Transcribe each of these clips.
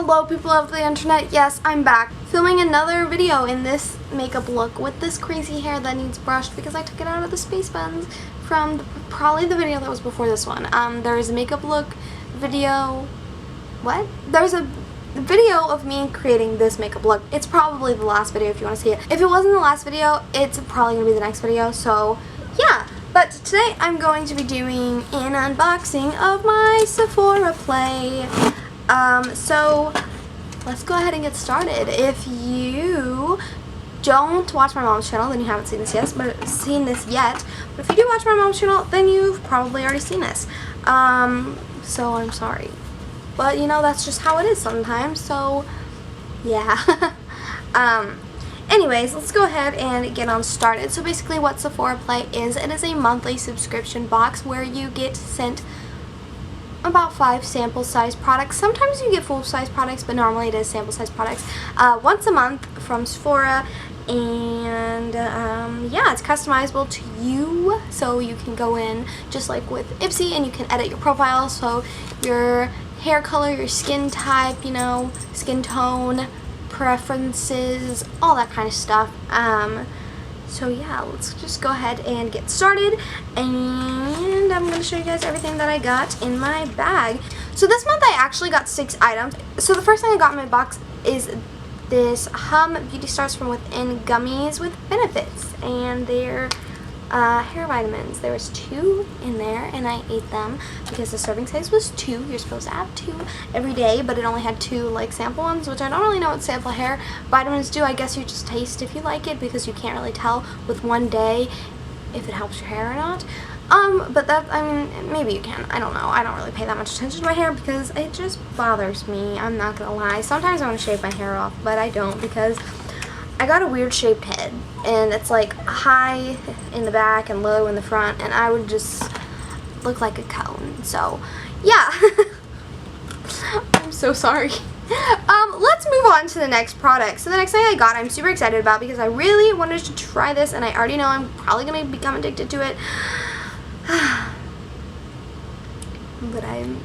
Hello people of the internet, yes, I'm back. Filming another video in this makeup look with this crazy hair that needs brushed because I took it out of the space buns from probably the video that was before this one. There is a makeup look video, There's a video of me creating this makeup look. It's probably the last video if you want to see it. If it wasn't the last video, it's probably going to be the next video, so yeah. But today I'm going to be doing an unboxing of my Sephora play. So let's go ahead and get started. If you don't watch my mom's channel, then you haven't seen this yet. But if you do watch my mom's channel, then you've probably already seen this. So I'm sorry, but you know, that's just how it is sometimes. So yeah. Anyways, let's go ahead and get on started. So basically what Sephora Play is, it is a monthly subscription box where you get sent about 5 sample size products. Sometimes you get full size products, but normally it is sample size products once a month from Sephora. And yeah, it's customizable to you, so you can go in just like with Ipsy and you can edit your profile, so your hair color, your skin type, you know, skin tone, preferences, all that kind of stuff. So yeah, let's just go ahead and get started, and I'm going to show you guys everything that I got in my bag. So this month I actually got 6 items. So the first thing I got in my box is this Hum Beauty Stars from Within gummies with benefits, and they're hair vitamins. There was 2 in there, and I ate them because the serving size was 2. You're supposed to have 2 every day, but it only had 2 like sample ones, which I don't really know what sample hair vitamins do. I guess you just taste if you like it, because you can't really tell with one day if it helps your hair or not. But that, I mean, maybe you can. I don't know. I don't really pay that much attention to my hair because it just bothers me. I'm not gonna lie. Sometimes I want to shave my hair off, but I don't, because I got a weird shaped head, and it's like high in the back and low in the front, and I would just look like a cone. So yeah. I'm so sorry. Let's move on to the next product. So the next thing I got, I'm super excited about because I really wanted to try this, and I already know I'm probably going to become addicted to it. But I'm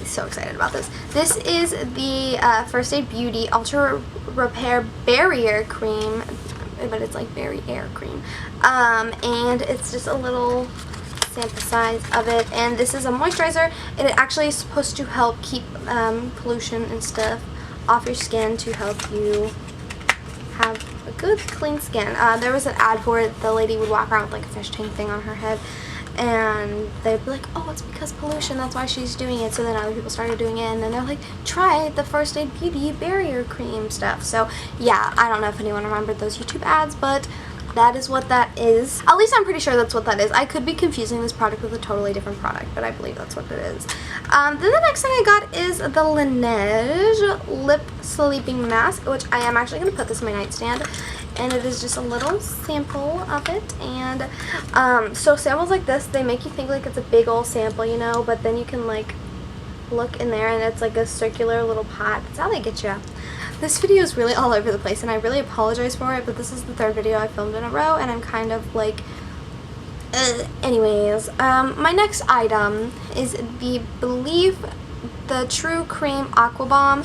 so excited about this. This is the First Aid Beauty Ultra Repair Barrier Cream, but it's like Barrier Cream. And it's just a little sample size of it, and this is a moisturizer, and it actually is supposed to help keep pollution and stuff off your skin to help you have a good clean skin. There was an ad for it. The lady would walk around with like a fish tank thing on her head, and they'd be like, oh, it's because pollution, that's why she's doing it. So then other people started doing it, and then they're like, try the First Aid Beauty Barrier Cream stuff. So yeah, I don't know if anyone remembered those YouTube ads, but that is what that is. At least I'm pretty sure that's what that is. I could be confusing this product with a totally different product, but I believe that's what it is. Then the next thing I got is the Laneige Lip Sleeping Mask, which I am actually going to put this in my nightstand. And it is just a little sample of it. And so samples like this, they make you think like it's a big old sample, you know, but then you can like look in there and it's like a circular little pot. That's how they get you. This video is really all over the place, and I really apologize for it, but this is the 3rd video I filmed in a row, and I'm kind of like, anyways, my next item is the True Cream Aqua Bomb,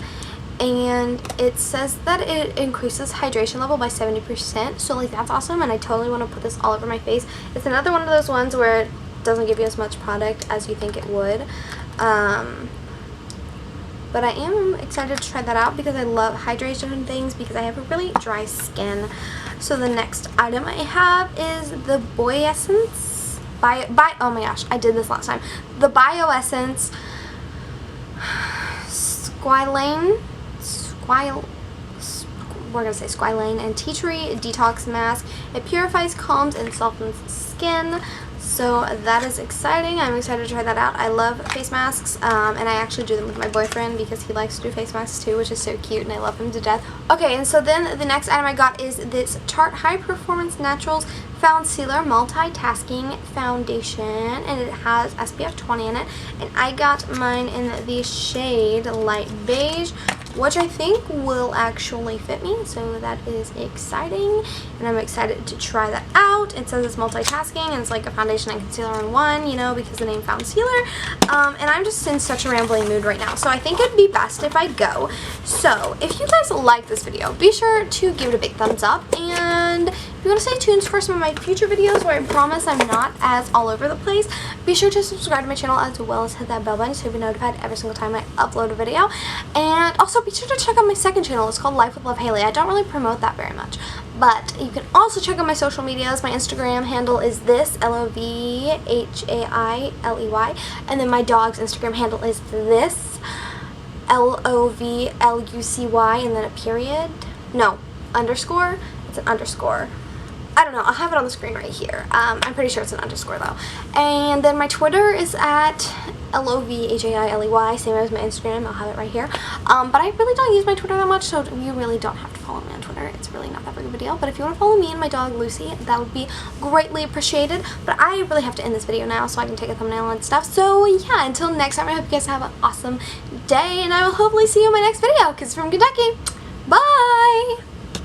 and it says that it increases hydration level by 70%, so like that's awesome, and I totally want to put this all over my face. It's another one of those ones where it doesn't give you as much product as you think it would. But I am excited to try that out because I love hydration and things, because I have a really dry skin. So the next item I have is the Bioessence oh my gosh, I did this last time. The Bioessence we're gonna say Squalane and Tea Tree Detox Mask. It purifies, calms, and softens skin. So that is exciting. I'm excited to try that out. I love face masks, and I actually do them with my boyfriend because he likes to do face masks too, which is so cute, and I love him to death. Okay, and so then the next item I got is this Tarte High Performance Naturals Found Sealer Multitasking Foundation, and it has SPF 20 in it, and I got mine in the shade Light Beige, which I think will actually fit me, so that is exciting, and I'm excited to try that out. It says it's multitasking, and it's like a foundation and concealer in one, you know, because the name Foundcealer, and I'm just in such a rambling mood right now, so I think it'd be best if I go. So if you guys like this video, be sure to give it a big thumbs up, and if you want to stay tuned for some of my future videos where I promise I'm not as all over the place, be sure to subscribe to my channel as well as hit that bell button so you'll be notified every single time I upload a video. And also be sure to check out my second channel. It's called Life with LovHailey. I don't really promote that very much, but you can also check out my social medias. My Instagram handle is this, LOVHAILEY, and then my dog's Instagram handle is this, LOVLUCY, and then a period. No, underscore. It's an underscore. I don't know. I'll have it on the screen right here. I'm pretty sure it's an underscore though. And then my Twitter is at LOVHAILEY, same as my Instagram. I'll have it right here. But I really don't use my Twitter that much, so you really don't have to follow me on Twitter. It's really not that big of a deal. But if you want to follow me and my dog Lucy, that would be greatly appreciated. But I really have to end this video now so I can take a thumbnail and stuff. So yeah, until next time, I hope you guys have an awesome day, and I will hopefully see you in my next video, because from Kentucky. Bye!